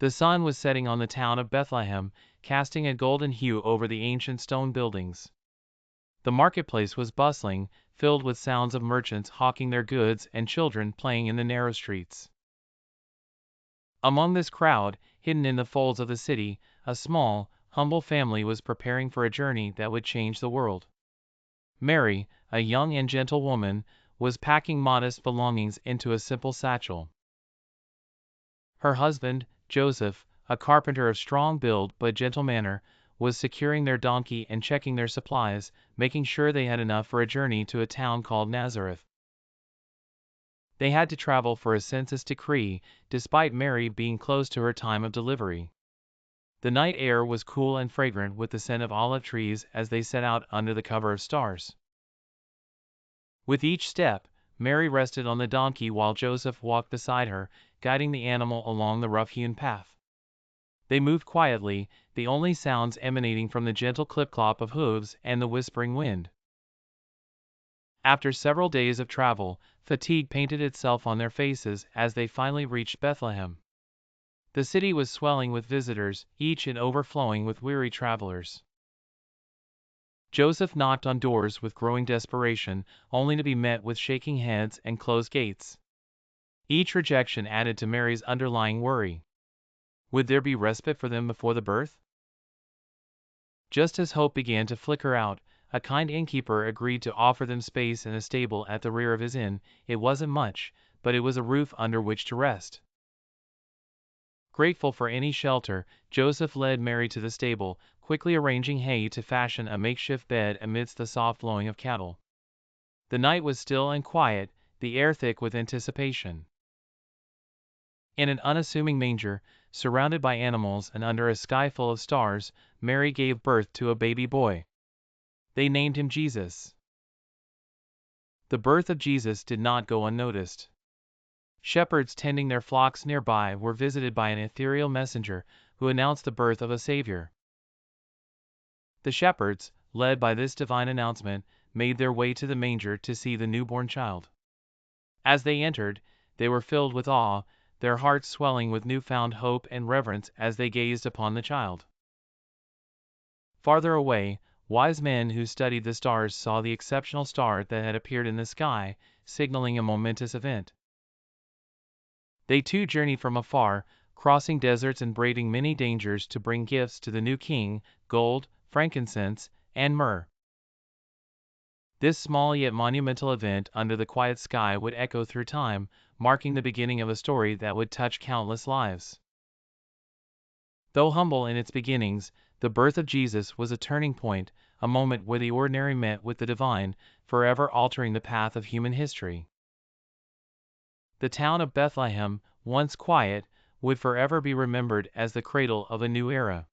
The sun was setting on the town of Bethlehem, casting a golden hue over the ancient stone buildings. The marketplace was bustling, filled with sounds of merchants hawking their goods and children playing in the narrow streets. Among this crowd, hidden in the folds of the city, a small, humble family was preparing for a journey that would change the world. Mary, a young and gentle woman, was packing modest belongings into a simple satchel. Her husband, Joseph, a carpenter of strong build but gentle manner, was securing their donkey and checking their supplies, making sure they had enough for a journey to a town called Nazareth. They had to travel for a census decree, despite Mary being close to her time of delivery. The night air was cool and fragrant with the scent of olive trees as they set out under the cover of stars. With each step, Mary rested on the donkey while Joseph walked beside her, guiding the animal along the rough-hewn path. They moved quietly, the only sounds emanating from the gentle clip-clop of hooves and the whispering wind. After several days of travel, fatigue painted itself on their faces as they finally reached Bethlehem. The city was swelling with visitors, each and overflowing with weary travelers. Joseph knocked on doors with growing desperation, only to be met with shaking heads and closed gates. Each rejection added to Mary's underlying worry. Would there be respite for them before the birth? Just as hope began to flicker out, a kind innkeeper agreed to offer them space in a stable at the rear of his inn. It wasn't much, but it was a roof under which to rest. Grateful for any shelter, Joseph led Mary to the stable, quickly arranging hay to fashion a makeshift bed amidst the soft lowing of cattle. The night was still and quiet, the air thick with anticipation. In an unassuming manger, surrounded by animals and under a sky full of stars, Mary gave birth to a baby boy. They named him Jesus. The birth of Jesus did not go unnoticed. Shepherds tending their flocks nearby were visited by an ethereal messenger who announced the birth of a Savior. The shepherds, led by this divine announcement, made their way to the manger to see the newborn child. As they entered, they were filled with awe, their hearts swelling with newfound hope and reverence as they gazed upon the child. Farther away, wise men who studied the stars saw the exceptional star that had appeared in the sky, signaling a momentous event. They too journeyed from afar, crossing deserts and braving many dangers to bring gifts to the new king: gold, frankincense, and myrrh. This small yet monumental event under the quiet sky would echo through time, marking the beginning of a story that would touch countless lives. Though humble in its beginnings, the birth of Jesus was a turning point, a moment where the ordinary met with the divine, forever altering the path of human history. The town of Bethlehem, once quiet, would forever be remembered as the cradle of a new era.